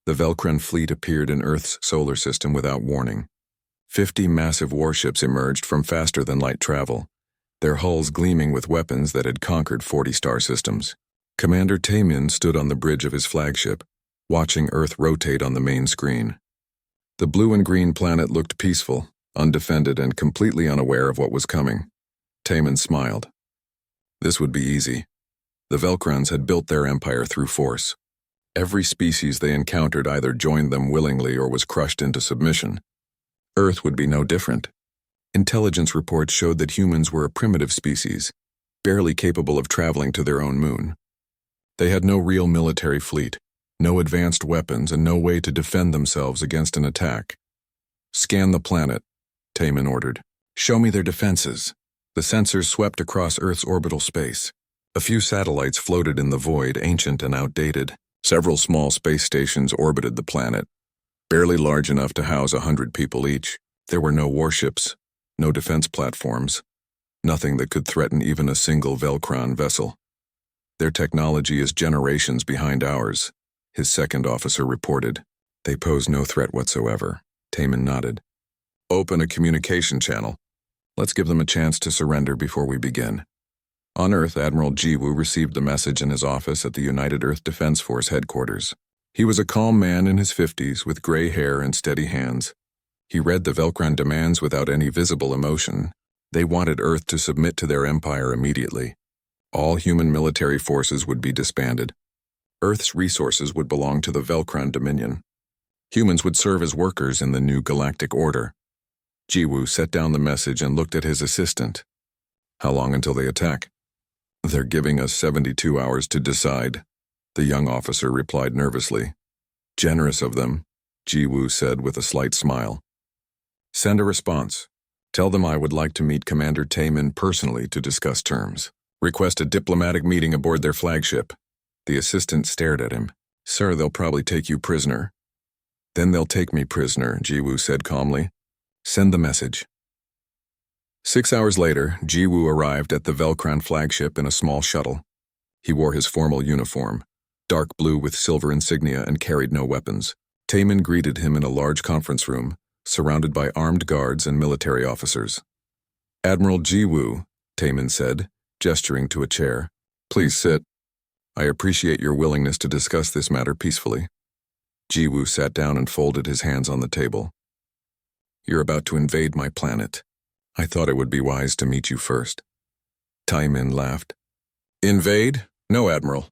The Velcran fleet appeared in Earth's solar system without warning. 50 massive warships emerged from faster-than-light travel, their hulls gleaming with weapons that had conquered 40 star systems. Commander Taemin stood on the bridge of his flagship, watching Earth rotate on the main screen. The blue and green planet looked peaceful, undefended, and completely unaware of what was coming. Taemin smiled. This would be easy. The Velcrans had built their empire through force. Every species they encountered either joined them willingly or was crushed into submission. Earth would be no different. Intelligence reports showed that humans were a primitive species, barely capable of traveling to their own moon. They had no real military fleet, no advanced weapons, and no way to defend themselves against an attack. "Scan the planet," Taemin ordered. "Show me their defenses." The sensors swept across Earth's orbital space. A few satellites floated in the void, ancient and outdated. Several small space stations orbited the planet, barely large enough to house 100 people each. There were no warships, no defense platforms, nothing that could threaten even a single Velcran vessel. "Their technology is generations behind ours," his second officer reported. "They pose no threat whatsoever." Taemin nodded. "Open a communication channel. Let's give them a chance to surrender before we begin." On Earth, Admiral Jiwoo received the message in his office at the United Earth Defense Force headquarters. He was a calm man in his 50s with gray hair and steady hands. He read the Velcran demands without any visible emotion. They wanted Earth to submit to their empire immediately. All human military forces would be disbanded. Earth's resources would belong to the Velcran Dominion. Humans would serve as workers in the new galactic order. Jiwoo set down the message and looked at his assistant. "How long until they attack?" "They're giving us 72 hours to decide," the young officer replied nervously. "Generous of them," Jiwoo said with a slight smile. "Send a response. Tell them I would like to meet Commander Taemin personally to discuss terms. Request a diplomatic meeting aboard their flagship." The assistant stared at him. "Sir, they'll probably take you prisoner." "Then they'll take me prisoner," Jiwoo said calmly. "Send the message." 6 hours later, Jiwoo arrived at the Velcran flagship in a small shuttle. He wore his formal uniform, dark blue with silver insignia, and carried no weapons. Taemin greeted him in a large conference room, surrounded by armed guards and military officers. "Admiral Jiwoo," Taemin said, gesturing to a chair. "Please sit. I appreciate your willingness to discuss this matter peacefully." Jiwoo sat down and folded his hands on the table. "You're about to invade my planet. I thought it would be wise to meet you first." Taemin laughed. "Invade? No, Admiral.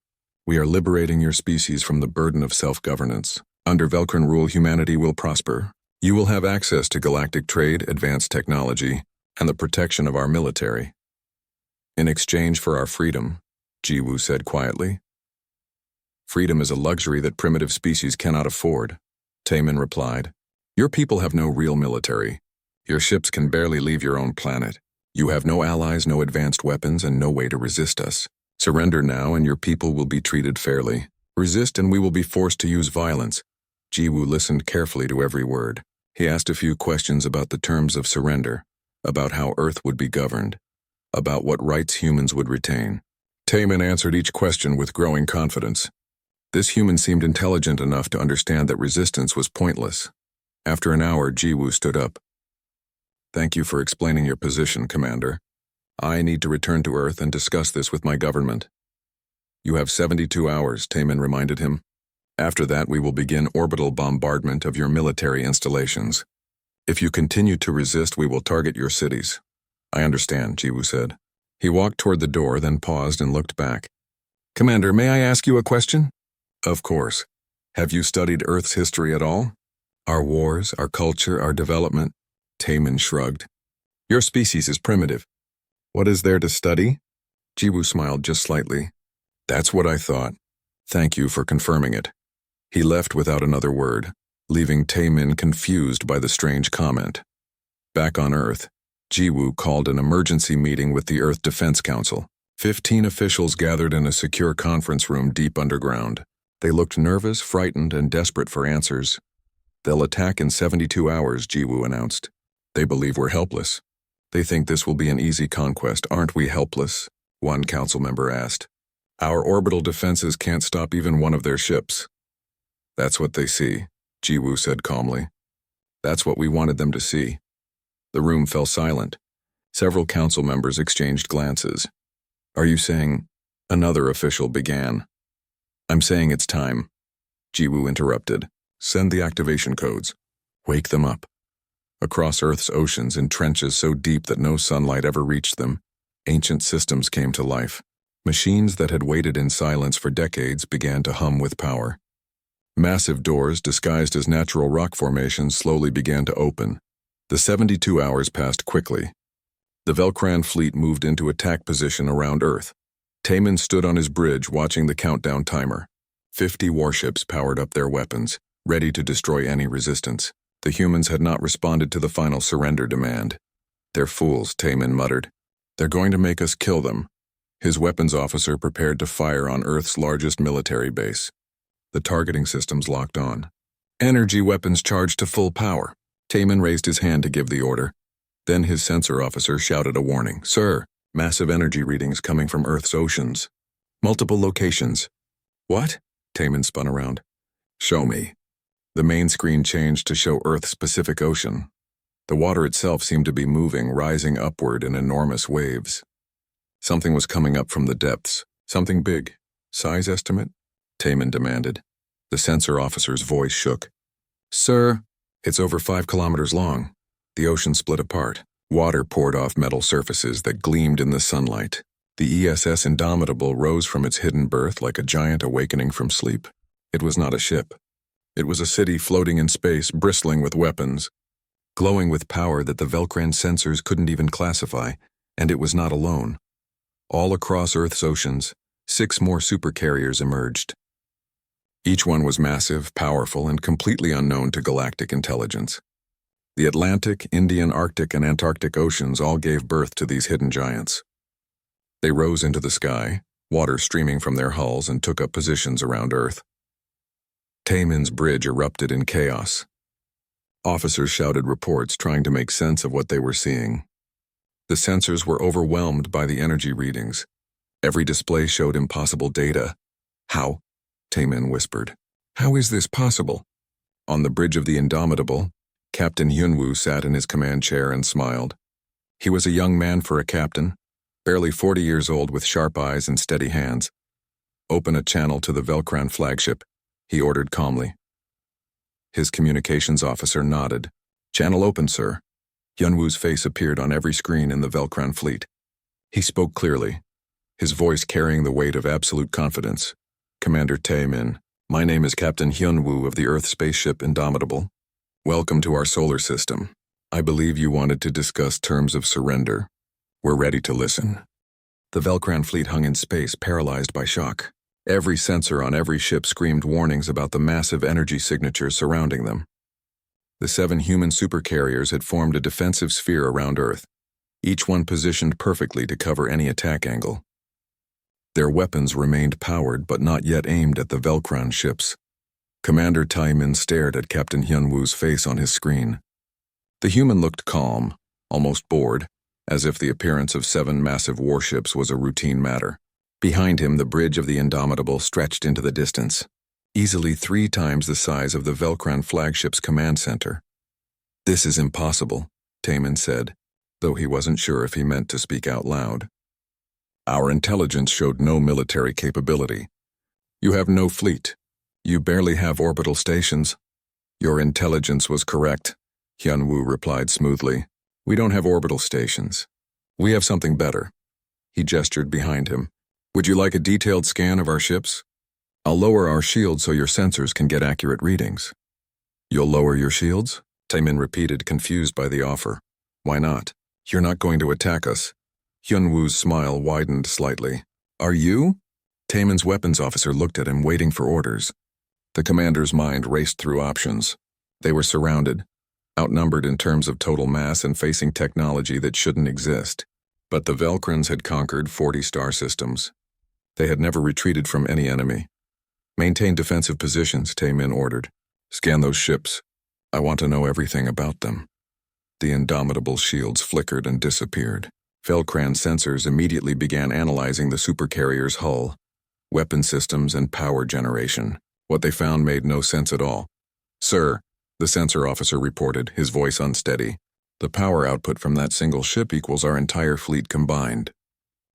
We are liberating your species from the burden of self-governance. Under Velcran rule, humanity will prosper. You will have access to galactic trade, advanced technology, and the protection of our military. In exchange for our freedom," Jiwoo said quietly. "Freedom is a luxury that primitive species cannot afford," Taemin replied. "Your people have no real military. Your ships can barely leave your own planet. You have no allies, no advanced weapons, and no way to resist us. Surrender now and your people will be treated fairly. Resist and we will be forced to use violence." Jiwoo listened carefully to every word. He asked a few questions about the terms of surrender, about how Earth would be governed, about what rights humans would retain. Taemin answered each question with growing confidence. This human seemed intelligent enough to understand that resistance was pointless. After an hour, Jiwoo stood up. "Thank you for explaining your position, Commander. I need to return to Earth and discuss this with my government." "You have 72 hours, Taemin reminded him. "After that, we will begin orbital bombardment of your military installations. If you continue to resist, we will target your cities." "I understand," Jiwoo said. He walked toward the door, then paused and looked back. "Commander, may I ask you a question?" "Of course. Have you studied Earth's history at all? Our wars, our culture, our development?" Taemin shrugged. "Your species is primitive. What is there to study?" Jiwoo smiled just slightly. "That's what I thought. Thank you for confirming it." He left without another word, leaving Taemin confused by the strange comment. Back on Earth, Jiwoo called an emergency meeting with the Earth Defense Council. 15 officials gathered in a secure conference room deep underground. They looked nervous, frightened, and desperate for answers. "They'll attack in 72 hours, Jiwoo announced. "They believe we're helpless. They think this will be an easy conquest. Aren't we helpless?" one council member asked. "Our orbital defenses can't stop even one of their ships." That's what they see, Jiwoo said calmly. That's what we wanted them to see. The room fell silent. Several council members exchanged glances. Are you saying? Another official began. I'm saying it's time. Jiwoo interrupted. Send the activation codes. Wake them up. Across Earth's oceans in trenches so deep that no sunlight ever reached them, ancient systems came to life. Machines that had waited in silence for decades began to hum with power. Massive doors disguised as natural rock formations slowly began to open. The 72 hours passed quickly. The Velcran fleet moved into attack position around Earth. Taemin stood on his bridge watching the countdown timer. 50 warships powered up their weapons, ready to destroy any resistance. The humans had not responded to the final surrender demand. They're fools, Taemin muttered. They're going to make us kill them. His weapons officer prepared to fire on Earth's largest military base. The targeting systems locked on. Energy weapons charged to full power. Taemin raised his hand to give the order. Then his sensor officer shouted a warning. Sir, massive energy readings coming from Earth's oceans. Multiple locations. What? Taemin spun around. Show me. The main screen changed to show Earth's Pacific Ocean. The water itself seemed to be moving, rising upward in enormous waves. Something was coming up from the depths. Something big. Size estimate? Taemin demanded. The sensor officer's voice shook. Sir, it's over 5 kilometers long. The ocean split apart. Water poured off metal surfaces that gleamed in the sunlight. The ESS Indomitable rose from its hidden berth like a giant awakening from sleep. It was not a ship. It was a city floating in space, bristling with weapons, glowing with power that the Velcran sensors couldn't even classify, and it was not alone. All across Earth's oceans, 6 more supercarriers emerged. Each one was massive, powerful, and completely unknown to galactic intelligence. The Atlantic, Indian, Arctic, and Antarctic oceans all gave birth to these hidden giants. They rose into the sky, water streaming from their hulls, and took up positions around Earth. Taemin's bridge erupted in chaos. Officers shouted reports trying to make sense of what they were seeing. The sensors were overwhelmed by the energy readings. Every display showed impossible data. How? Taemin whispered. How is this possible? On the bridge of the Indomitable, Captain Hyunwoo sat in his command chair and smiled. He was a young man for a captain, barely 40 years old with sharp eyes and steady hands. Open a channel to the Velcran flagship, he ordered calmly. His communications officer nodded. Channel open, sir. Hyunwoo's face appeared on every screen in the Velcran fleet. He spoke clearly, his voice carrying the weight of absolute confidence. Commander Taemin, my name is Captain Hyunwoo of the Earth spaceship Indomitable. Welcome to our solar system. I believe you wanted to discuss terms of surrender. We're ready to listen. The Velcran fleet hung in space, paralyzed by shock. Every sensor on every ship screamed warnings about the massive energy signatures surrounding them. The 7 human supercarriers had formed a defensive sphere around Earth, each one positioned perfectly to cover any attack angle. Their weapons remained powered but not yet aimed at the Velcran ships. Commander Taemin stared at Captain Hyunwoo's face on his screen. The human looked calm, almost bored, as if the appearance of 7 massive warships was a routine matter. Behind him, the bridge of the Indomitable stretched into the distance, easily 3 times the size of the Velcran flagship's command center. This is impossible, Taemin said, though he wasn't sure if he meant to speak out loud. Our intelligence showed no military capability. You have no fleet. You barely have orbital stations. Your intelligence was correct, Hyunwoo replied smoothly. We don't have orbital stations. We have something better. He gestured behind him. Would you like a detailed scan of our ships? I'll lower our shields so your sensors can get accurate readings. You'll lower your shields? Taemin repeated, confused by the offer. Why not? You're not going to attack us. Hyunwoo's smile widened slightly. Are you? Taemin's weapons officer looked at him, waiting for orders. The commander's mind raced through options. They were surrounded, outnumbered in terms of total mass and facing technology that shouldn't exist. But the Velcrans had conquered 40 star systems. They had never retreated from any enemy. Maintain defensive positions, Taemin ordered. Scan those ships. I want to know everything about them. The Indomitable shields flickered and disappeared. Velcran sensors immediately began analyzing the supercarrier's hull, weapon systems, and power generation. What they found made no sense at all. "Sir," the sensor officer reported, his voice unsteady, "the power output from that single ship equals our entire fleet combined.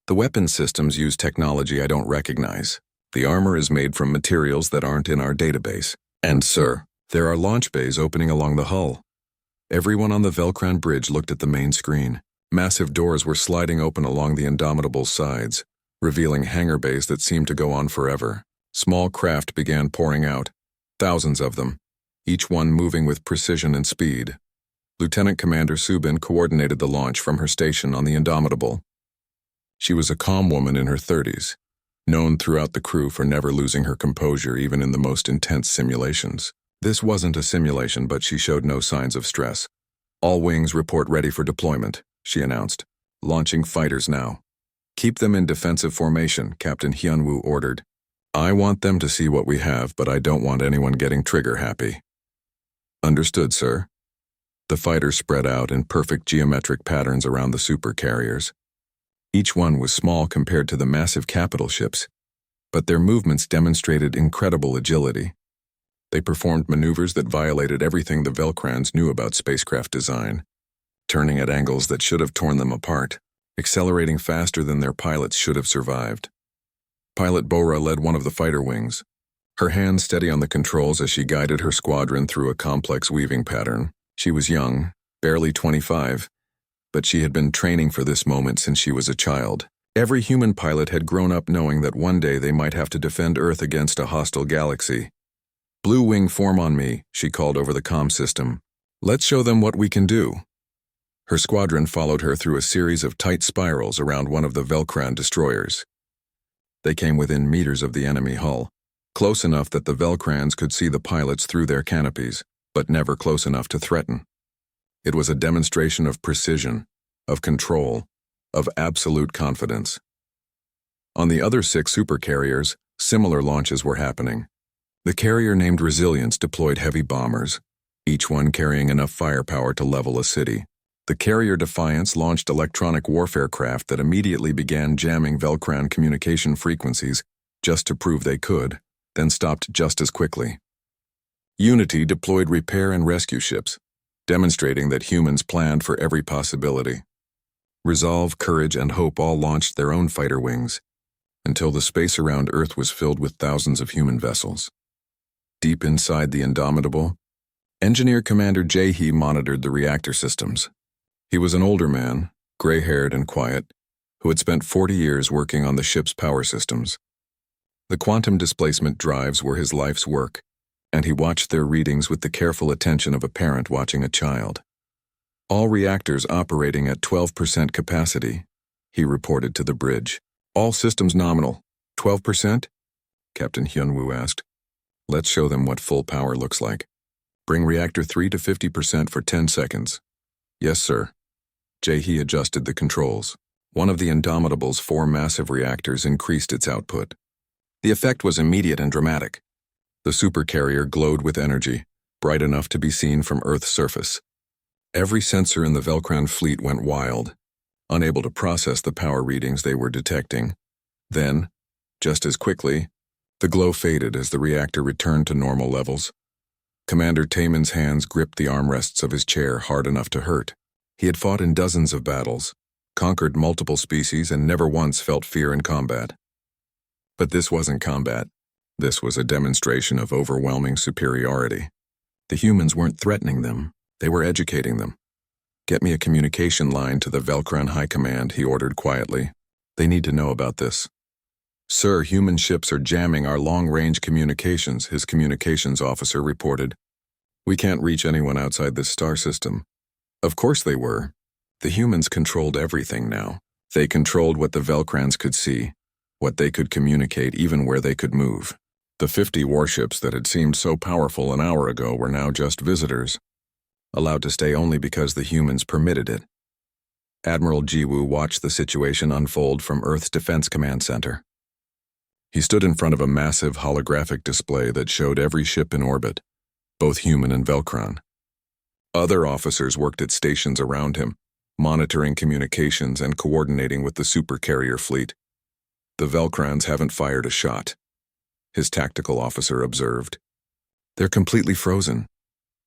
The weapon systems use technology I don't recognize. The armor is made from materials that aren't in our database. And, sir, there are launch bays opening along the hull." Everyone on the Velcran bridge looked at the main screen. Massive doors were sliding open along the Indomitable's sides, revealing hangar bays that seemed to go on forever. Small craft began pouring out, thousands of them, each one moving with precision and speed. Lieutenant Commander Subin coordinated the launch from her station on the Indomitable. She was a calm woman in her 30s, known throughout the crew for never losing her composure even in the most intense simulations. This wasn't a simulation, but she showed no signs of stress. "All wings report ready for deployment," she announced. "Launching fighters now." "Keep them in defensive formation," Captain Hyunwoo ordered. "I want them to see what we have, but I don't want anyone getting trigger happy." "Understood, sir." The fighters spread out in perfect geometric patterns around the supercarriers. Each one was small compared to the massive capital ships, but their movements demonstrated incredible agility. They performed maneuvers that violated everything the Velcrans knew about spacecraft design, turning at angles that should have torn them apart, accelerating faster than their pilots should have survived. Pilot Bora led one of the fighter wings, her hands steady on the controls as she guided her squadron through a complex weaving pattern. She was young, barely 25, but she had been training for this moment since she was a child. Every human pilot had grown up knowing that one day they might have to defend Earth against a hostile galaxy. "Blue wing, form on me," she called over the comm system. "Let's show them what we can do." Her squadron followed her through a series of tight spirals around one of the Velcran destroyers. They came within meters of the enemy hull, close enough that the Velcrans could see the pilots through their canopies, but never close enough to threaten. It was a demonstration of precision, of control, of absolute confidence. On the other 6 supercarriers, similar launches were happening. The carrier named Resilience deployed heavy bombers, each one carrying enough firepower to level a city. The carrier Defiance launched electronic warfare craft that immediately began jamming Velcran communication frequencies just to prove they could, then stopped just as quickly. Unity deployed repair and rescue ships, demonstrating that humans planned for every possibility. Resolve, Courage, and Hope all launched their own fighter wings, until the space around Earth was filled with thousands of human vessels. Deep inside the Indomitable, Engineer Commander Jae-hee monitored the reactor systems. He was an older man, gray-haired and quiet, who had spent 40 years working on the ship's power systems. The quantum displacement drives were his life's work, and he watched their readings with the careful attention of a parent watching a child. "All reactors operating at 12% capacity," he reported to the bridge. "All systems nominal. 12%? Captain Hyunwoo asked. "Let's show them what full power looks like. Bring reactor 3 to 50% for 10 seconds. "Yes, sir." Jae-hee adjusted the controls. One of the Indomitable's 4 massive reactors increased its output. The effect was immediate and dramatic. The supercarrier glowed with energy, bright enough to be seen from Earth's surface. Every sensor in the Velcran fleet went wild, unable to process the power readings they were detecting. Then, just as quickly, the glow faded as the reactor returned to normal levels. Commander Taemin's hands gripped the armrests of his chair hard enough to hurt. He had fought in dozens of battles, conquered multiple species, and never once felt fear in combat. But this wasn't combat. This was a demonstration of overwhelming superiority. The humans weren't threatening them, they were educating them. "Get me a communication line to the Velcran High Command," he ordered quietly. "They need to know about this." "Sir, human ships are jamming our long-range communications," his communications officer reported. "We can't reach anyone outside this star system." Of course they were. The humans controlled everything now. They controlled what the Velcrans could see, what they could communicate, even where they could move. The 50 warships that had seemed so powerful an hour ago were now just visitors, allowed to stay only because the humans permitted it. Admiral Jiwoo watched the situation unfold from Earth's Defense Command Center. He stood in front of a massive holographic display that showed every ship in orbit, both human and Velcran. Other officers worked at stations around him, monitoring communications and coordinating with the supercarrier fleet. "The Velcrans haven't fired a shot." his tactical officer observed. They're completely frozen.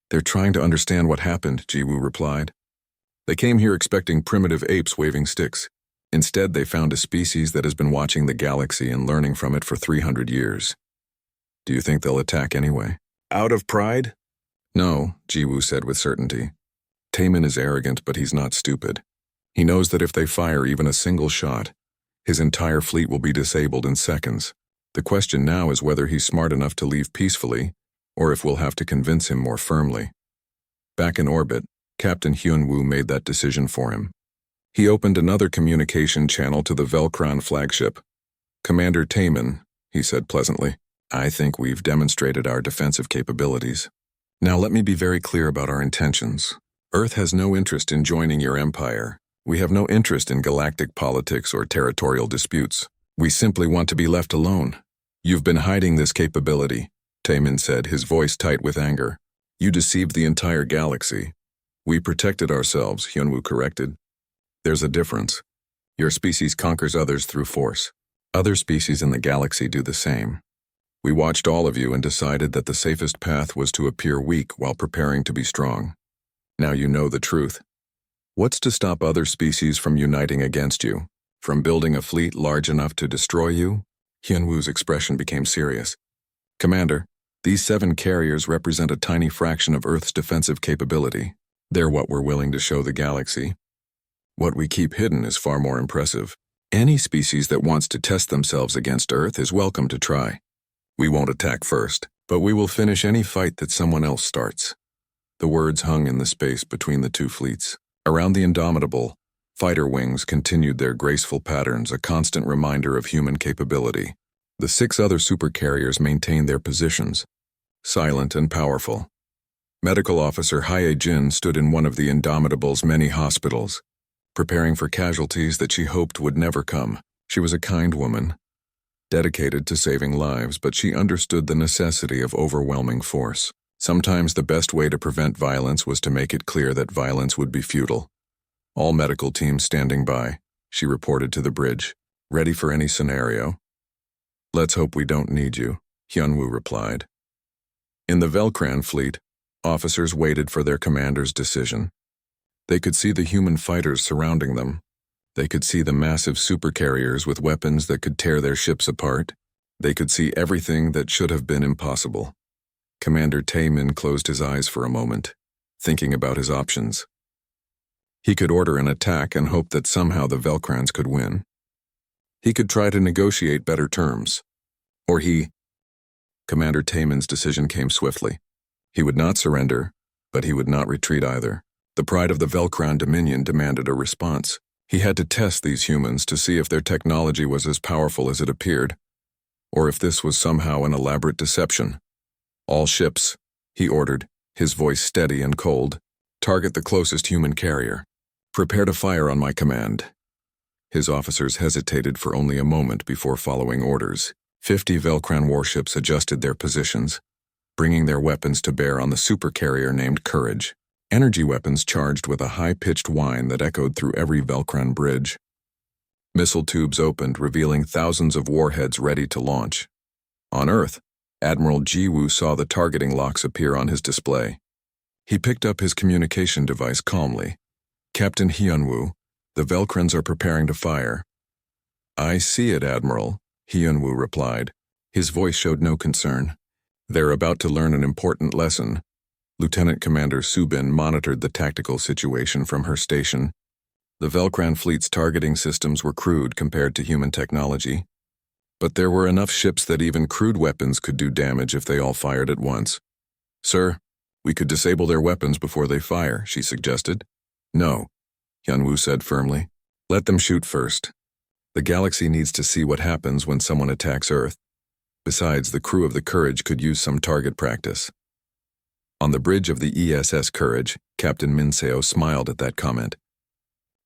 They're trying to understand what happened, Jiwoo replied. They came here expecting primitive apes waving sticks. Instead, they found a species that has been watching the galaxy and learning from it for 300 years. Do you think they'll attack anyway? Out of pride? No, Jiwoo said with certainty. Taemin is arrogant, but he's not stupid. He knows that if they fire even a single shot, his entire fleet will be disabled in seconds. The question now is whether he's smart enough to leave peacefully, or if we'll have to convince him more firmly. Back in orbit, Captain Hyunwoo made that decision for him. He opened another communication channel to the Velcron flagship. Commander Taemin, he said pleasantly, I think we've demonstrated our defensive capabilities. Now let me be very clear about our intentions. Earth has no interest in joining your empire. We have no interest in galactic politics or territorial disputes. We simply want to be left alone. You've been hiding this capability, Taemin said, his voice tight with anger. You deceived the entire galaxy. We protected ourselves, Hyunwoo corrected. There's a difference. Your species conquers others through force. Other species in the galaxy do the same. We watched all of you and decided that the safest path was to appear weak while preparing to be strong. Now you know the truth. What's to stop other species from uniting against you? From building a fleet large enough to destroy you? Hyunwoo's expression became serious. Commander, these 7 carriers represent a tiny fraction of Earth's defensive capability. They're what we're willing to show the galaxy. What we keep hidden is far more impressive. Any species that wants to test themselves against Earth is welcome to try. We won't attack first, but we will finish any fight that someone else starts. The words hung in the space between the two fleets. Around the Indomitable, fighter wings continued their graceful patterns, a constant reminder of human capability. The 6 other supercarriers maintained their positions, silent and powerful. Medical Officer Hye-jin stood in one of the Indomitable's many hospitals, preparing for casualties that she hoped would never come. She was a kind woman, dedicated to saving lives, but she understood the necessity of overwhelming force. Sometimes the best way to prevent violence was to make it clear that violence would be futile. All medical teams standing by, she reported to the bridge, ready for any scenario. Let's hope we don't need you, Hyunwoo replied. In the Velcran fleet, officers waited for their commander's decision. They could see the human fighters surrounding them. They could see the massive supercarriers with weapons that could tear their ships apart. They could see everything that should have been impossible. Commander Taemin closed his eyes for a moment, thinking about his options. He could order an attack and hope that somehow the Velcrans could win. He could try to negotiate better terms. Or Commander Taemin's decision came swiftly. He would not surrender, but he would not retreat either. The pride of the Velcran Dominion demanded a response. He had to test these humans to see if their technology was as powerful as it appeared, or if this was somehow an elaborate deception. All ships, he ordered, his voice steady and cold, target the closest human carrier. Prepare to fire on my command. His officers hesitated for only a moment before following orders. 50 Velcran warships adjusted their positions, bringing their weapons to bear on the supercarrier named Courage. Energy weapons charged with a high-pitched whine that echoed through every Velcran bridge. Missile tubes opened, revealing thousands of warheads ready to launch. On Earth, Admiral Jiwoo saw the targeting locks appear on his display. He picked up his communication device calmly. Captain Hyunwoo, the Velcrans are preparing to fire. I see it, Admiral, Hyunwoo replied. His voice showed no concern. They're about to learn an important lesson. Lieutenant Commander Subin monitored the tactical situation from her station. The Velcran fleet's targeting systems were crude compared to human technology. But there were enough ships that even crude weapons could do damage if they all fired at once. Sir, we could disable their weapons before they fire, she suggested. No, Hyunwoo said firmly. Let them shoot first. The galaxy needs to see what happens when someone attacks Earth. Besides, the crew of the Courage could use some target practice. On the bridge of the ESS Courage, Captain Minseo smiled at that comment.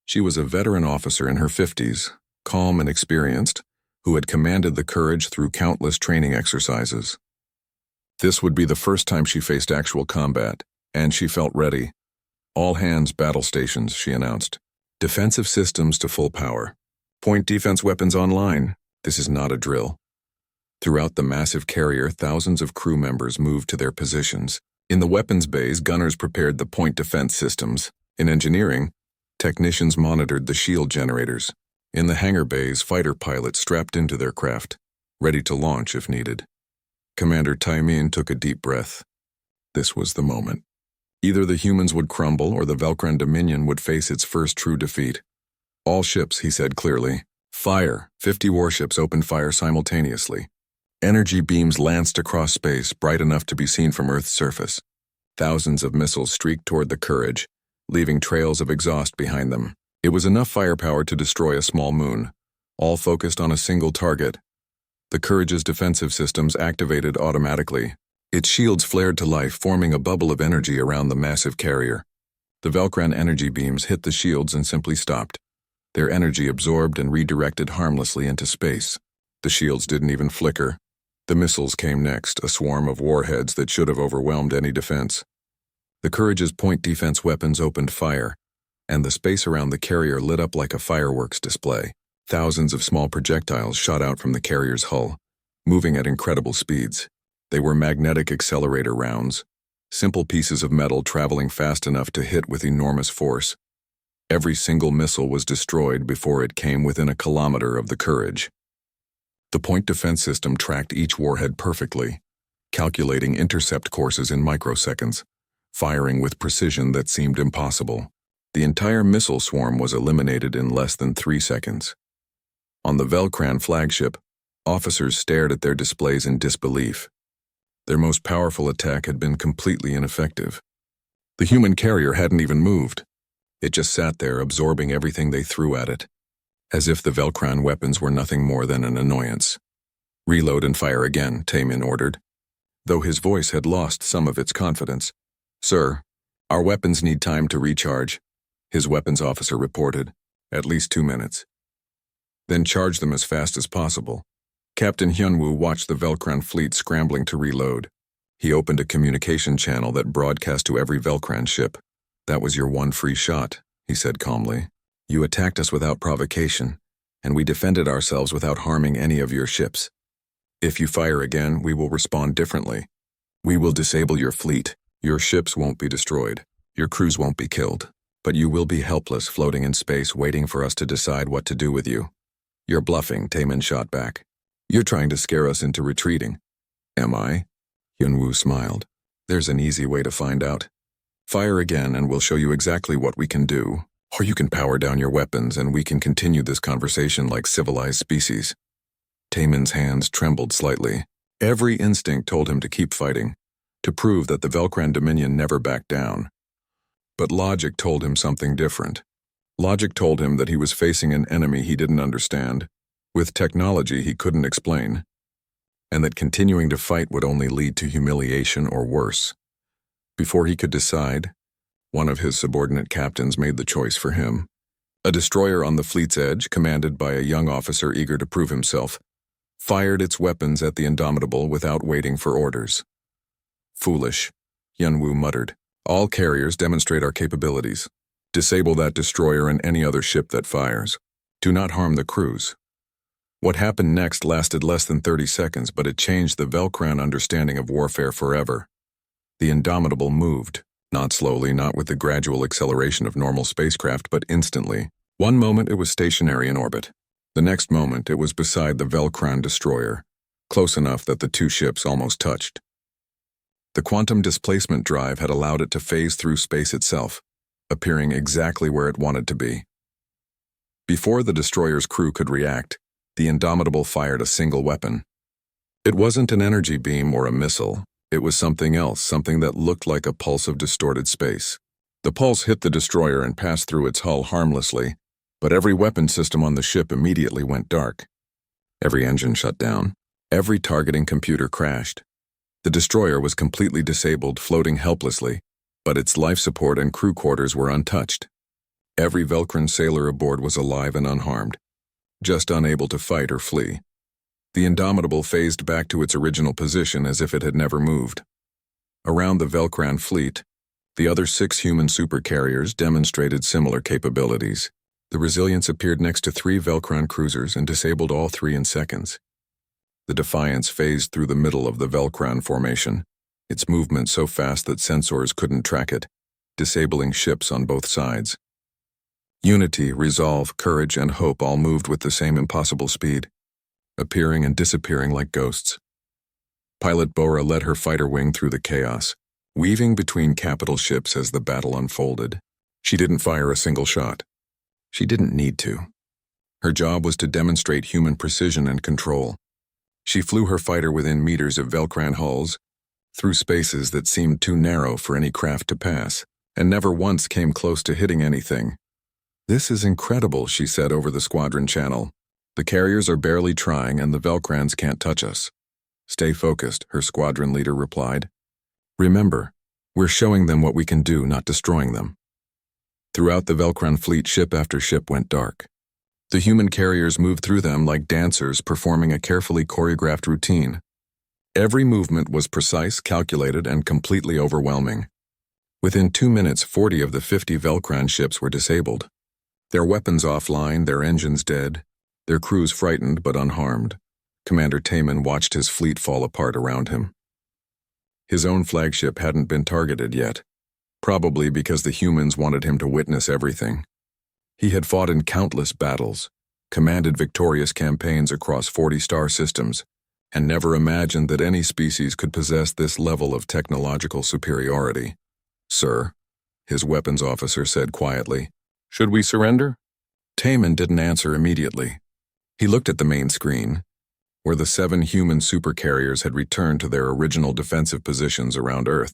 She was a veteran officer in her 50s, calm and experienced, who had commanded the Courage through countless training exercises. This would be the first time she faced actual combat, and she felt ready. All hands battle stations, she announced. Defensive systems to full power. Point defense weapons online. This is not a drill. Throughout the massive carrier, thousands of crew members moved to their positions. In the weapons bays, gunners prepared the point defense systems. In engineering, technicians monitored the shield generators. In the hangar bays, fighter pilots strapped into their craft, ready to launch if needed. Commander Taimin took a deep breath. This was the moment. Either the humans would crumble or the Velcran Dominion would face its first true defeat. All ships, he said clearly. Fire! 50 warships opened fire simultaneously. Energy beams lanced across space, bright enough to be seen from Earth's surface. Thousands of missiles streaked toward the Courage, leaving trails of exhaust behind them. It was enough firepower to destroy a small moon, all focused on a single target. The Courage's defensive systems activated automatically. Its shields flared to life, forming a bubble of energy around the massive carrier. The Velcran energy beams hit the shields and simply stopped. Their energy absorbed and redirected harmlessly into space. The shields didn't even flicker. The missiles came next, a swarm of warheads that should have overwhelmed any defense. The Courage's point defense weapons opened fire, and the space around the carrier lit up like a fireworks display. Thousands of small projectiles shot out from the carrier's hull, moving at incredible speeds. They were magnetic accelerator rounds, simple pieces of metal traveling fast enough to hit with enormous force. Every single missile was destroyed before it came within a kilometer of the Courage. The point defense system tracked each warhead perfectly, calculating intercept courses in microseconds, firing with precision that seemed impossible. The entire missile swarm was eliminated in less than 3 seconds. On the Velcran flagship, officers stared at their displays in disbelief. Their most powerful attack had been completely ineffective. The human carrier hadn't even moved. It just sat there, absorbing everything they threw at it, as if the Velcran weapons were nothing more than an annoyance. "Reload and fire again," Taimin ordered, though his voice had lost some of its confidence. "Sir, our weapons need time to recharge," his weapons officer reported. "At least 2 minutes. Then charge them as fast as possible." Captain Hyunwoo watched the Velcran fleet scrambling to reload. He opened a communication channel that broadcast to every Velcran ship. "That was your one free shot," he said calmly. "You attacked us without provocation, and we defended ourselves without harming any of your ships. If you fire again, we will respond differently. We will disable your fleet. Your ships won't be destroyed. Your crews won't be killed. But you will be helpless, floating in space, waiting for us to decide what to do with you." "You're bluffing," Taimin shot back. "You're trying to scare us into retreating." "Am I?" Hyunwoo smiled. "There's an easy way to find out. Fire again and we'll show you exactly what we can do. Or you can power down your weapons and we can continue this conversation like civilized species." Taimin's hands trembled slightly. Every instinct told him to keep fighting, to prove that the Velcran Dominion never backed down. But logic told him something different. Logic told him that he was facing an enemy he didn't understand, with technology he couldn't explain, and that continuing to fight would only lead to humiliation or worse. Before he could decide, one of his subordinate captains made the choice for him. A destroyer on the fleet's edge, commanded by a young officer eager to prove himself, fired its weapons at the Indomitable without waiting for orders. "Foolish," Hyunwoo muttered. "All carriers demonstrate our capabilities. Disable that destroyer and any other ship that fires. Do not harm the crews." What happened next lasted less than 30 seconds, but it changed the Velcran understanding of warfare forever. The Indomitable moved, not slowly, not with the gradual acceleration of normal spacecraft, but instantly. One moment it was stationary in orbit. The next moment it was beside the Velcran destroyer, close enough that the two ships almost touched. The quantum displacement drive had allowed it to phase through space itself, appearing exactly where it wanted to be. Before the destroyer's crew could react, the Indomitable fired a single weapon. It wasn't an energy beam or a missile. It was something else, something that looked like a pulse of distorted space. The pulse hit the destroyer and passed through its hull harmlessly, but every weapon system on the ship immediately went dark. Every engine shut down. Every targeting computer crashed. The destroyer was completely disabled, floating helplessly, but its life support and crew quarters were untouched. Every Velcran sailor aboard was alive and unharmed, just unable to fight or flee. The Indomitable phased back to its original position as if it had never moved. Around the Velcran fleet, the other 6 human supercarriers demonstrated similar capabilities. The Resilience appeared next to 3 Velcran cruisers and disabled all 3 in seconds. The Defiance phased through the middle of the Velcran formation, its movement so fast that sensors couldn't track it, disabling ships on both sides. Unity, resolve, courage, and hope all moved with the same impossible speed, appearing and disappearing like ghosts. Pilot Bora led her fighter wing through the chaos, weaving between capital ships as the battle unfolded. She didn't fire a single shot. She didn't need to. Her job was to demonstrate human precision and control. She flew her fighter within meters of Velcran hulls, through spaces that seemed too narrow for any craft to pass, and never once came close to hitting anything. "This is incredible," she said over the squadron channel. "The carriers are barely trying and the Velcrans can't touch us." "Stay focused," her squadron leader replied. "Remember, we're showing them what we can do, not destroying them." Throughout the Velcran fleet, ship after ship went dark. The human carriers moved through them like dancers performing a carefully choreographed routine. Every movement was precise, calculated, and completely overwhelming. Within 2 minutes, 40 of the 50 Velcran ships were disabled. Their weapons offline, their engines dead, their crews frightened but unharmed. Commander Taman watched his fleet fall apart around him. His own flagship hadn't been targeted yet, probably because the humans wanted him to witness everything. He had fought in countless battles, commanded victorious campaigns across 40 star systems, and never imagined that any species could possess this level of technological superiority. "Sir," his weapons officer said quietly, "should we surrender?" Taman didn't answer immediately. He looked at the main screen, where the 7 human supercarriers had returned to their original defensive positions around Earth.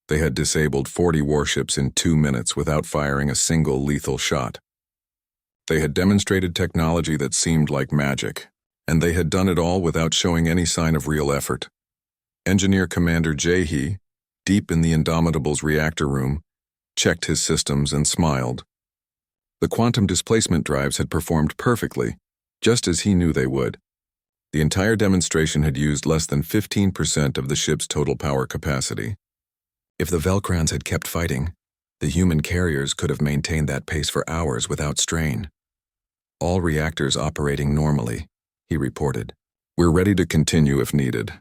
They had disabled 40 warships in 2 minutes without firing a single lethal shot. They had demonstrated technology that seemed like magic, and they had done it all without showing any sign of real effort. Engineer Commander Jahe, deep in the Indomitable's reactor room, checked his systems and smiled. The quantum displacement drives had performed perfectly, just as he knew they would. The entire demonstration had used less than 15% of the ship's total power capacity. If the Velcrans had kept fighting, the human carriers could have maintained that pace for hours without strain. "All reactors operating normally," he reported. "We're ready to continue if needed."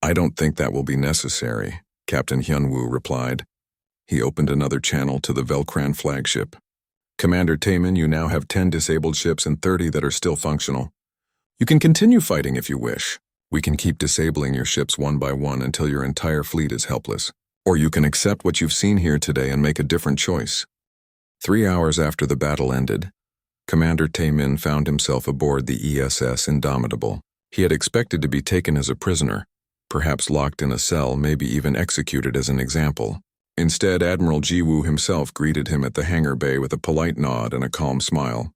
"I don't think that will be necessary," Captain Hyunwoo replied. He opened another channel to the Velcran flagship. "Commander Taman, you now have 10 disabled ships and 30 that are still functional. You can continue fighting if you wish. We can keep disabling your ships one by one until your entire fleet is helpless. Or you can accept what you've seen here today and make a different choice." 3 hours after the battle ended, Commander Taman found himself aboard the ESS Indomitable. He had expected to be taken as a prisoner, perhaps locked in a cell, maybe even executed as an example. Instead, Admiral Jiwoo himself greeted him at the hangar bay with a polite nod and a calm smile.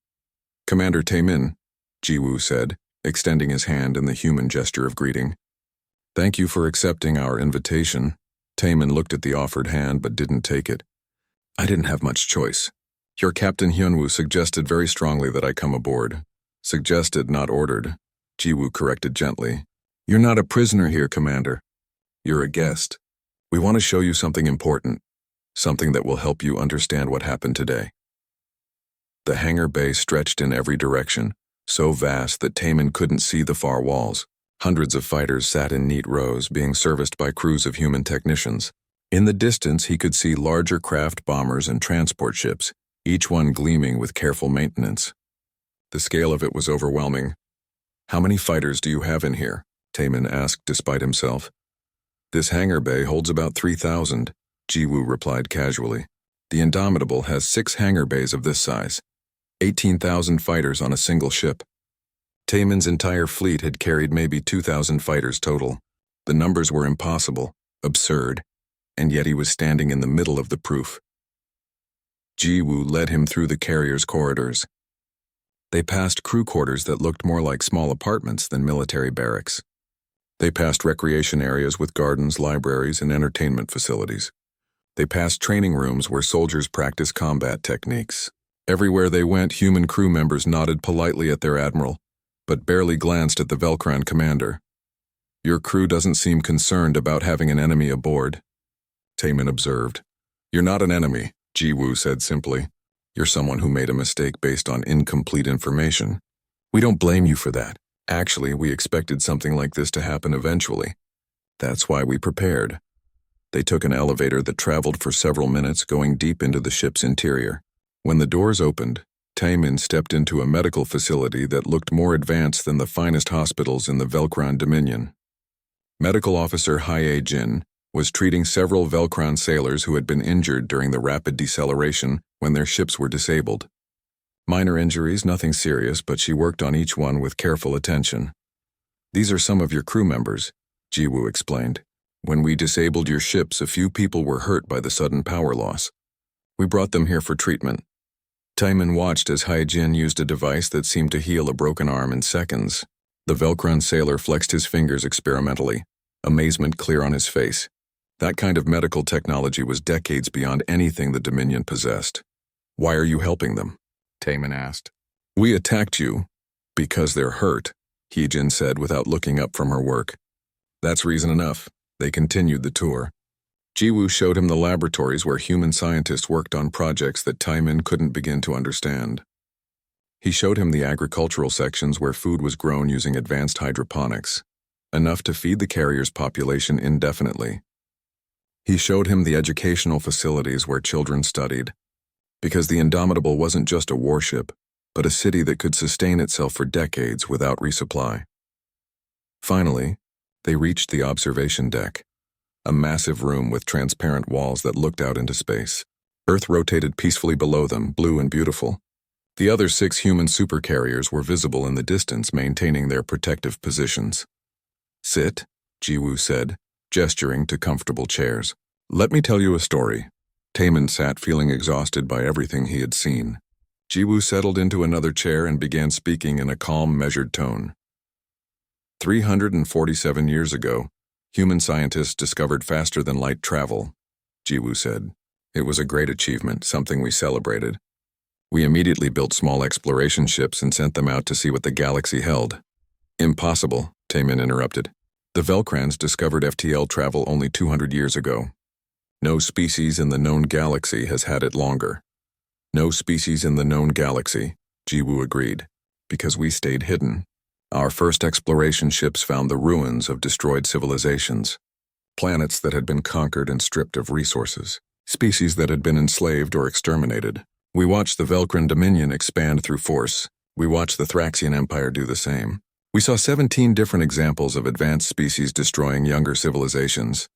"Commander Taman," Jiwoo said, extending his hand in the human gesture of greeting. "Thank you for accepting our invitation." Taman looked at the offered hand but didn't take it. "I didn't have much choice. Your Captain Hyunwoo suggested very strongly that I come aboard." "Suggested, not ordered," Jiwoo corrected gently. "You're not a prisoner here, Commander. You're a guest. We want to show you something important, something that will help you understand what happened today." The hangar bay stretched in every direction, so vast that Taman couldn't see the far walls. Hundreds of fighters sat in neat rows, being serviced by crews of human technicians. In the distance, he could see larger craft bombers and transport ships, each one gleaming with careful maintenance. The scale of it was overwhelming. "How many fighters do you have in here?" Taman asked despite himself. "This hangar bay holds about 3,000, Jiwoo replied casually. "The Indomitable has 6 hangar bays of this size, 18,000 fighters on a single ship." Taman's entire fleet had carried maybe 2,000 fighters total. The numbers were impossible, absurd, and yet he was standing in the middle of the proof. Jiwoo led him through the carrier's corridors. They passed crew quarters that looked more like small apartments than military barracks. They passed recreation areas with gardens, libraries, and entertainment facilities. They passed training rooms where soldiers practiced combat techniques. Everywhere they went, human crew members nodded politely at their admiral, but barely glanced at the Velcran commander. "Your crew doesn't seem concerned about having an enemy aboard," Taman observed. "You're not an enemy," Jiwoo said simply. "You're someone who made a mistake based on incomplete information. We don't blame you for that. Actually, we expected something like this to happen eventually. That's why we prepared. They took an elevator that traveled for several minutes, going deep into the ship's interior. When the doors opened, Taemin stepped into a medical facility that looked more advanced than the finest hospitals in the Velcron Dominion. Medical Officer Hye Jin was treating several Velcron sailors who had been injured during the rapid deceleration when their ships were disabled. Minor injuries, nothing serious, but she worked on each one with careful attention. "These are some of your crew members," Jiwoo explained. "When we disabled your ships, a few people were hurt by the sudden power loss. We brought them here for treatment." Taemin watched as Hye-jin used a device that seemed to heal a broken arm in seconds. The Velcron sailor flexed his fingers experimentally, amazement clear on his face. That kind of medical technology was decades beyond anything the Dominion possessed. "Why are you helping them?" Taemin asked. "We attacked you because they're hurt," Hye-jin said without looking up from her work. "That's reason enough." They continued the tour. Jiwoo showed him the laboratories where human scientists worked on projects that Taemin couldn't begin to understand. He showed him the agricultural sections where food was grown using advanced hydroponics, enough to feed the carrier's population indefinitely. He showed him the educational facilities where children studied, because the Indomitable wasn't just a warship, but a city that could sustain itself for decades without resupply. Finally, they reached the observation deck, a massive room with transparent walls that looked out into space. Earth rotated peacefully below them, blue and beautiful. The other 6 human supercarriers were visible in the distance, maintaining their protective positions. "Sit," Jiwoo said, gesturing to comfortable chairs. "Let me tell you a story." Taemin sat, feeling exhausted by everything he had seen. Jiwoo settled into another chair and began speaking in a calm, measured tone. 347 years ago, human scientists discovered faster-than-light travel, Jiwoo said. "It was a great achievement, something we celebrated. We immediately built small exploration ships and sent them out to see what the galaxy held." "Impossible," Taemin interrupted. "The Velcrans discovered FTL travel only 200 years ago. No species in the known galaxy has had it longer." "No species in the known galaxy," Jiwoo agreed, "because we stayed hidden. Our first exploration ships found the ruins of destroyed civilizations, planets that had been conquered and stripped of resources, species that had been enslaved or exterminated. We watched the Velcron Dominion expand through force. We watched the Thraxian Empire do the same. We saw 17 different examples of advanced species destroying younger civilizations."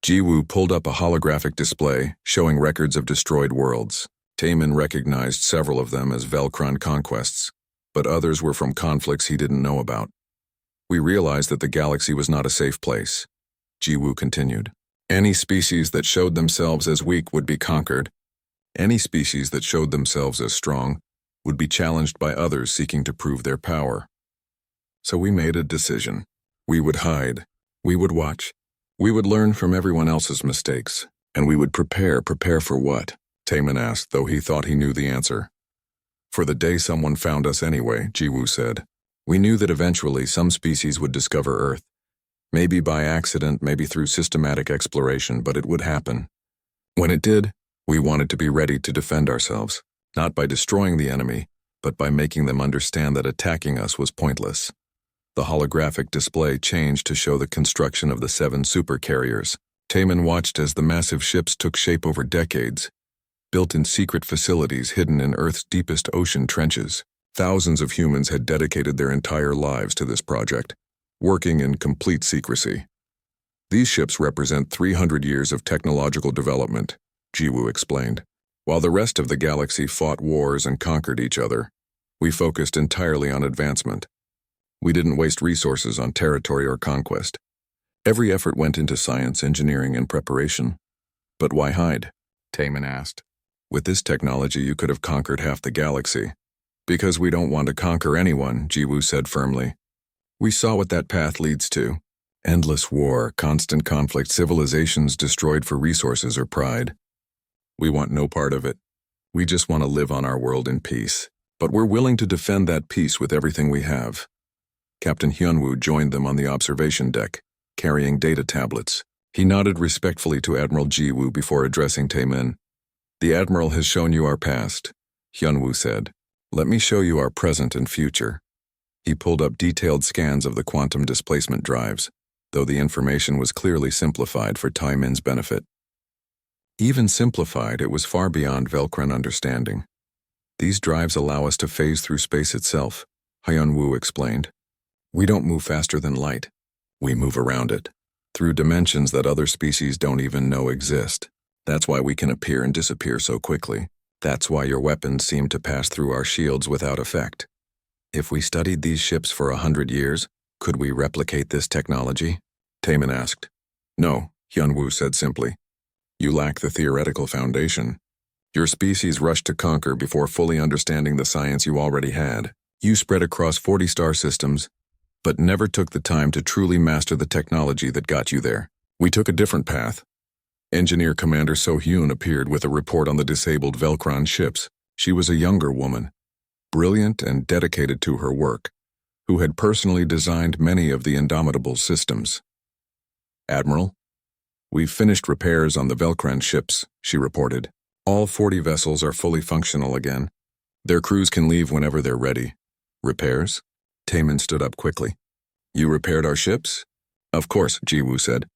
Jiwoo pulled up a holographic display showing records of destroyed worlds. Taemin recognized several of them as Velcron conquests, but others were from conflicts he didn't know about. "We realized that the galaxy was not a safe place," Jiwoo continued. "Any species that showed themselves as weak would be conquered. Any species that showed themselves as strong would be challenged by others seeking to prove their power. So we made a decision. We would hide. We would watch. We would learn from everyone else's mistakes. And we would prepare for what?" Taemin asked, though he thought he knew the answer. "For the day someone found us anyway," Jiwoo said. "We knew that eventually some species would discover Earth. Maybe by accident, maybe through systematic exploration, but it would happen. When it did, we wanted to be ready to defend ourselves, not by destroying the enemy, but by making them understand that attacking us was pointless." The holographic display changed to show the construction of the 7 supercarriers. Taemin watched as the massive ships took shape over decades, built in secret facilities hidden in Earth's deepest ocean trenches. Thousands of humans had dedicated their entire lives to this project, working in complete secrecy. "These ships represent 300 years of technological development," Jiwoo explained. "While the rest of the galaxy fought wars and conquered each other, we focused entirely on advancement. We didn't waste resources on territory or conquest. Every effort went into science, engineering, and preparation." "But why hide?" Taemin asked. "With this technology, you could have conquered half the galaxy." "Because we don't want to conquer anyone," Jiwoo said firmly. "We saw what that path leads to. Endless war, constant conflict, civilizations destroyed for resources or pride. We want no part of it. We just want to live on our world in peace. But we're willing to defend that peace with everything we have." Captain Hyunwoo joined them on the observation deck, carrying data tablets. He nodded respectfully to Admiral Jiwoo before addressing Taemin. "The Admiral has shown you our past," Hyunwoo said. "Let me show you our present and future." He pulled up detailed scans of the quantum displacement drives, though the information was clearly simplified for Tai Min's benefit. Even simplified, it was far beyond Velcran understanding. These drives allow us to phase through space itself, Hyun-woo explained. We don't move faster than light. We move around it, through dimensions that other species don't even know exist. That's why we can appear and disappear so quickly. That's why your weapons seem to pass through our shields without effect. If we studied these ships for 100 years, could we replicate this technology? Tai Min asked. No, Hyun-woo said simply. You lack the theoretical foundation. Your species rushed to conquer before fully understanding the science you already had. You spread across 40 star systems, but never took the time to truly master the technology that got you there. We took a different path. Engineer Commander So-hyun appeared with a report on the disabled Velcron ships. She was a younger woman, brilliant and dedicated to her work, who had personally designed many of the Indomitable systems. Admiral, we've finished repairs on the Velcron ships, she reported. All 40 vessels are fully functional again. Their crews can leave whenever they're ready. Repairs? Tai Min stood up quickly. You repaired our ships? Of course, Ji-woo said.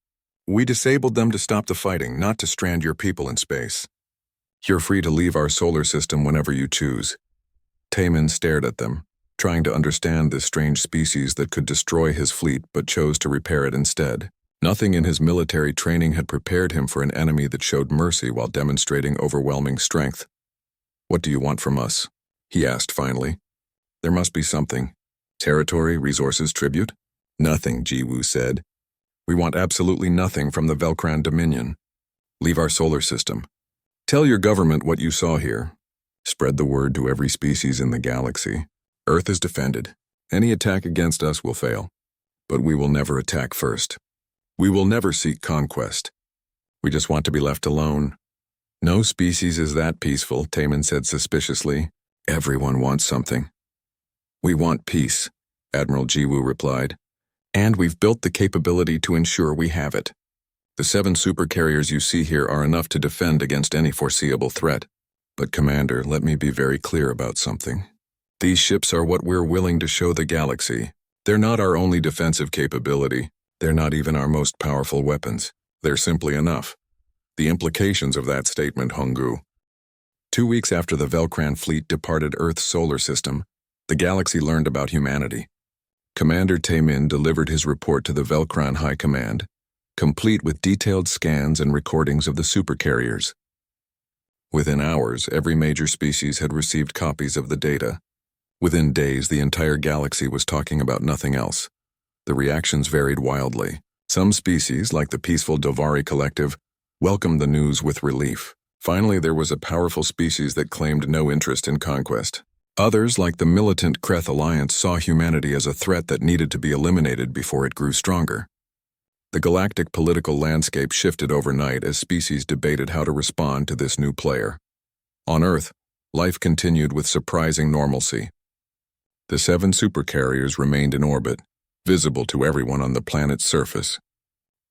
We disabled them to stop the fighting, not to strand your people in space. You're free to leave our solar system whenever you choose. Tai Min stared at them, trying to understand this strange species that could destroy his fleet but chose to repair it instead. Nothing in his military training had prepared him for an enemy that showed mercy while demonstrating overwhelming strength. What do you want from us? He asked finally. There must be something. Territory, resources, tribute? Nothing, Ji-woo said. We want absolutely nothing from the Velcran Dominion. Leave our solar system. Tell your government what you saw here. Spread the word to every species in the galaxy. Earth is defended. Any attack against us will fail. But we will never attack first. We will never seek conquest. We just want to be left alone. No species is that peaceful, Tai Min said suspiciously. Everyone wants something. We want peace, Admiral Ji-woo replied. And we've built the capability to ensure we have it. The 7 supercarriers you see here are enough to defend against any foreseeable threat. But Commander, let me be very clear about something. These ships are what we're willing to show the galaxy. They're not our only defensive capability. They're not even our most powerful weapons. They're simply enough. The implications of that statement, Hong-gu. 2 weeks after the Velcran fleet departed Earth's solar system, the galaxy learned about humanity. Commander Tai Min delivered his report to the Velcran High Command, complete with detailed scans and recordings of the supercarriers. Within hours, every major species had received copies of the data. Within days, the entire galaxy was talking about nothing else. The reactions varied wildly. Some species, like the peaceful Dovari collective, welcomed the news with relief. Finally, there was a powerful species that claimed no interest in conquest. Others, like the militant Kreth Alliance, saw humanity as a threat that needed to be eliminated before it grew stronger. The galactic political landscape shifted overnight as species debated how to respond to this new player. On Earth, life continued with surprising normalcy. The 7 supercarriers remained in orbit, visible to everyone on the planet's surface.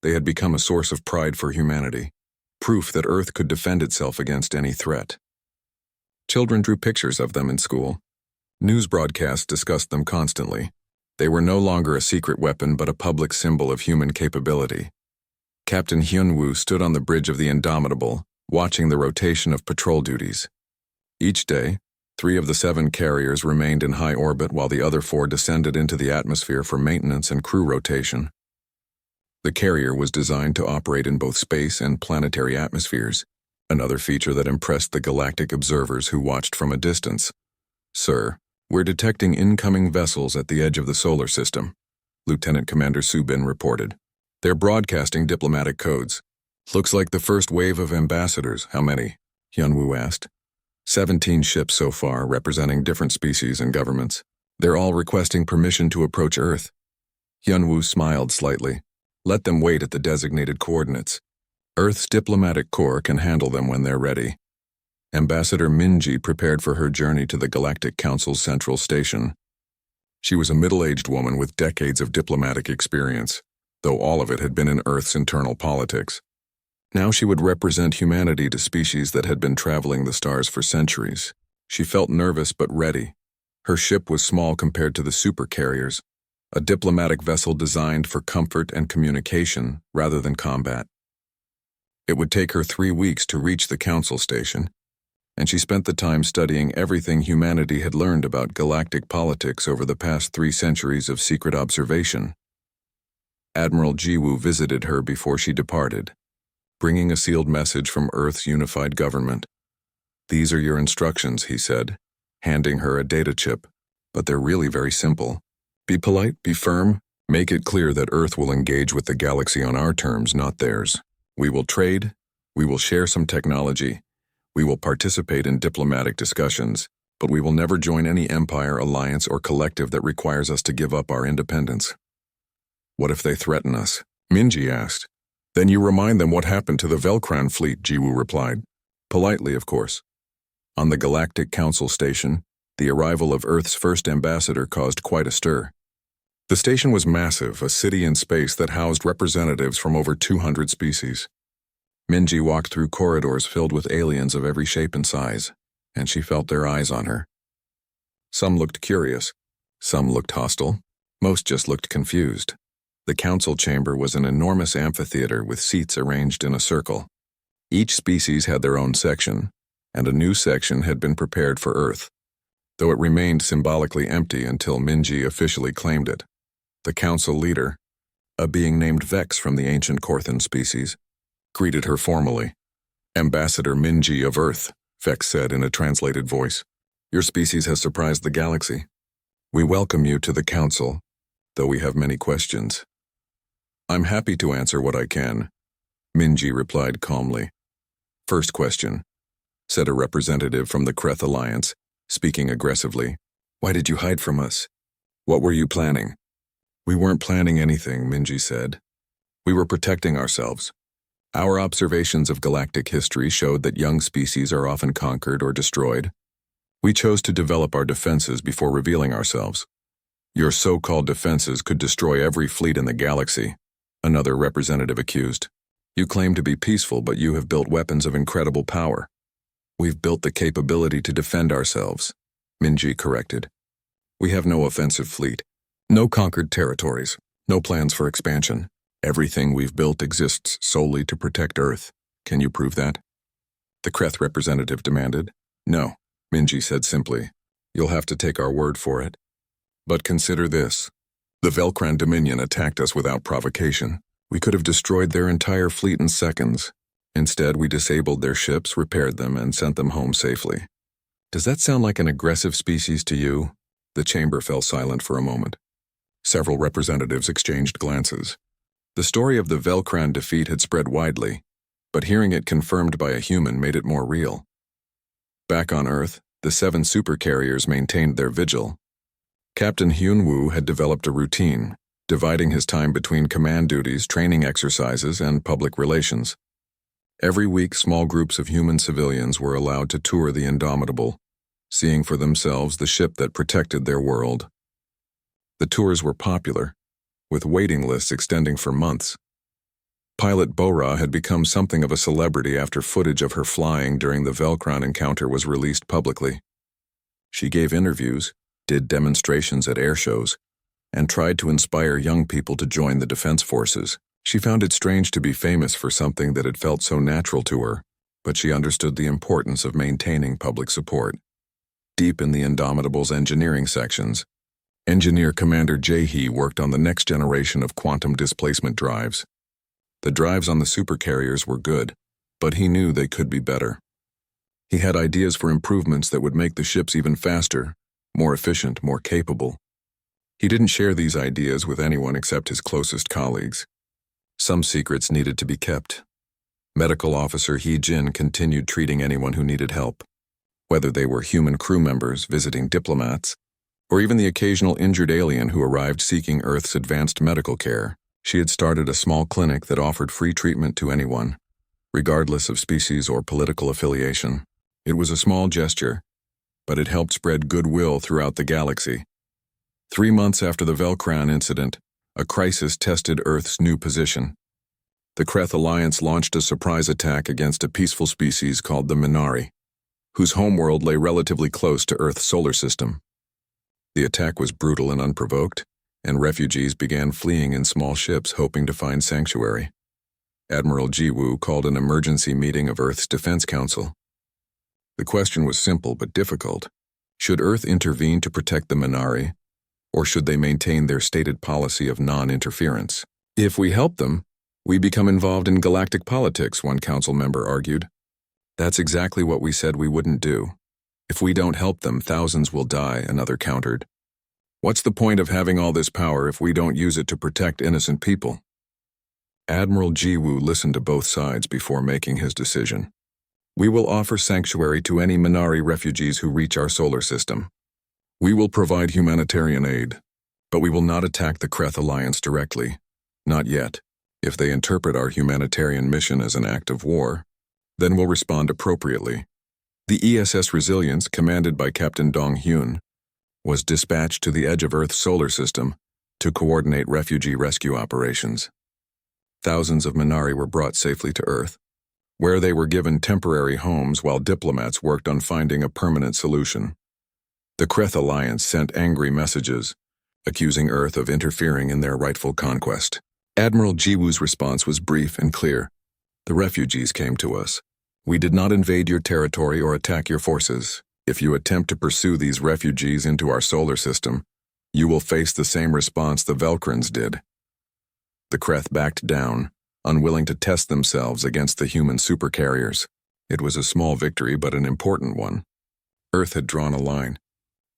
They had become a source of pride for humanity, proof that Earth could defend itself against any threat. Children drew pictures of them in school. News broadcasts discussed them constantly. They were no longer a secret weapon but a public symbol of human capability. Captain Hyun-woo stood on the bridge of the Indomitable, watching the rotation of patrol duties. Each day, 3 of the 7 carriers remained in high orbit while the other 4 descended into the atmosphere for maintenance and crew rotation. The carrier was designed to operate in both space and planetary atmospheres, another feature that impressed the galactic observers who watched from a distance. Sir, we're detecting incoming vessels at the edge of the solar system, Lieutenant Commander Subin reported. They're broadcasting diplomatic codes. Looks like the first wave of ambassadors. How many? Hyun-woo asked. 17 ships so far, representing different species and governments. They're all requesting permission to approach Earth. Hyun-woo smiled slightly. Let them wait at the designated coordinates. Earth's diplomatic corps can handle them when they're ready. Ambassador Minji prepared for her journey to the Galactic Council's central station. She was a middle-aged woman with decades of diplomatic experience, though all of it had been in Earth's internal politics. Now she would represent humanity to species that had been traveling the stars for centuries. She felt nervous but ready. Her ship was small compared to the supercarriers, a diplomatic vessel designed for comfort and communication rather than combat. It would take her 3 weeks to reach the council station, and she spent the time studying everything humanity had learned about galactic politics over the past 3 centuries of secret observation. Admiral Jiwoo visited her before she departed, bringing a sealed message from Earth's unified government. "These are your instructions," he said, handing her a data chip, "but they're really very simple. Be polite, be firm, make it clear that Earth will engage with the galaxy on our terms, not theirs. We will trade, we will share some technology, we will participate in diplomatic discussions, but we will never join any empire, alliance, or collective that requires us to give up our independence." "What if they threaten us?" Minji asked. "Then you remind them what happened to the Velcran fleet," Jiwoo replied. Politely, of course. On the Galactic Council station, the arrival of Earth's first ambassador caused quite a stir. The station was massive, a city in space that housed representatives from over 200 species. Minji walked through corridors filled with aliens of every shape and size, and she felt their eyes on her. Some looked curious, some looked hostile, most just looked confused. The council chamber was an enormous amphitheater with seats arranged in a circle. Each species had their own section, and a new section had been prepared for Earth, though it remained symbolically empty until Minji officially claimed it. The council leader, a being named Vex from the ancient Korthan species, greeted her formally. "Ambassador Minji of Earth," Vex said in a translated voice. "Your species has surprised the galaxy. We welcome you to the council, though we have many questions." "I'm happy to answer what I can," Minji replied calmly. "First question," said a representative from the Kreth Alliance, speaking aggressively. "Why did you hide from us? What were you planning?" "We weren't planning anything," Minji said. "We were protecting ourselves. Our observations of galactic history showed that young species are often conquered or destroyed. We chose to develop our defenses before revealing ourselves." "Your so-called defenses could destroy every fleet in the galaxy," another representative accused. "You claim to be peaceful, but you have built weapons of incredible power." "We've built the capability to defend ourselves," Minji corrected. "We have no offensive fleet, no conquered territories, no plans for expansion. Everything we've built exists solely to protect Earth. Can you prove that?" The Kreth representative demanded. "No," Minji said simply. "You'll have to take our word for it. But consider this. The Velcran Dominion attacked us without provocation. We could have destroyed their entire fleet in seconds. Instead, we disabled their ships, repaired them, and sent them home safely. Does that sound like an aggressive species to you?" The chamber fell silent for a moment. Several representatives exchanged glances. The story of the Velcran defeat had spread widely, but hearing it confirmed by a human made it more real. Back on Earth, the 7 supercarriers maintained their vigil. Captain Hyunwoo had developed a routine, dividing his time between command duties, training exercises, and public relations. Every week, small groups of human civilians were allowed to tour the Indomitable, seeing for themselves the ship that protected their world. The tours were popular, with waiting lists extending for months. Pilot Bora had become something of a celebrity after footage of her flying during the Velcran encounter was released publicly. She gave interviews, did demonstrations at air shows, and tried to inspire young people to join the defense forces. She found it strange to be famous for something that had felt so natural to her, but she understood the importance of maintaining public support. Deep in the Indomitable's engineering sections, Engineer Commander Jae-hee worked on the next generation of quantum displacement drives. The drives on the supercarriers were good, but he knew they could be better. He had ideas for improvements that would make the ships even faster, more efficient, more capable. He didn't share these ideas with anyone except his closest colleagues. Some secrets needed to be kept. Medical Officer Hee-jin continued treating anyone who needed help, whether they were human crew members visiting diplomats, or even the occasional injured alien who arrived seeking Earth's advanced medical care. She had started a small clinic that offered free treatment to anyone, regardless of species or political affiliation. It was a small gesture, but it helped spread goodwill throughout the galaxy. 3 months after the Velcran incident, a crisis tested Earth's new position. The Kreth Alliance launched a surprise attack against a peaceful species called the Minari, whose homeworld lay relatively close to Earth's solar system. The attack was brutal and unprovoked, and refugees began fleeing in small ships hoping to find sanctuary. Admiral Jiwoo called an emergency meeting of Earth's Defense Council. The question was simple but difficult. Should Earth intervene to protect the Minari, or should they maintain their stated policy of non-interference? If we help them, we become involved in galactic politics, one council member argued. That's exactly what we said we wouldn't do. If we don't help them, thousands will die, another countered. What's the point of having all this power if we don't use it to protect innocent people? Admiral Jiwoo listened to both sides before making his decision. We will offer sanctuary to any Minari refugees who reach our solar system. We will provide humanitarian aid, but we will not attack the Kreth Alliance directly. Not yet. If they interpret our humanitarian mission as an act of war, then we'll respond appropriately. The ESS Resilience, commanded by Captain Dong-hyun, was dispatched to the edge of Earth's solar system to coordinate refugee rescue operations. Thousands of Minari were brought safely to Earth, where they were given temporary homes while diplomats worked on finding a permanent solution. The Kreth Alliance sent angry messages, accusing Earth of interfering in their rightful conquest. Admiral Jiwoo's response was brief and clear. The refugees came to us. We did not invade your territory or attack your forces. If you attempt to pursue these refugees into our solar system, you will face the same response the Velkrans did. The Kreth backed down, unwilling to test themselves against the human supercarriers. It was a small victory, but an important one. Earth had drawn a line.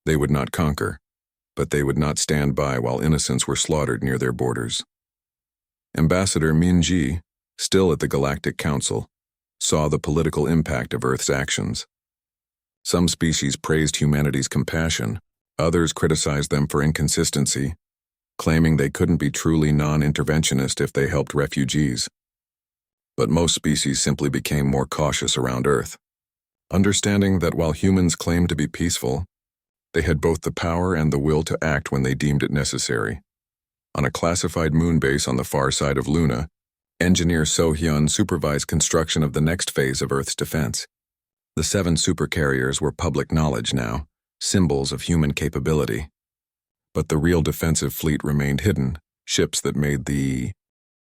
They would not conquer, but they would not stand by while innocents were slaughtered near their borders. Ambassador Min-ji, still at the Galactic Council, saw the political impact of Earth's actions. Some species praised humanity's compassion, others criticized them for inconsistency, claiming they couldn't be truly non-interventionist if they helped refugees. But most species simply became more cautious around Earth, understanding that while humans claimed to be peaceful, they had both the power and the will to act when they deemed it necessary. On a classified moon base on the far side of Luna, engineer So-hyun supervised construction of the next phase of Earth's defense. The 7 supercarriers were public knowledge now, symbols of human capability. But the real defensive fleet remained hidden, ships that made the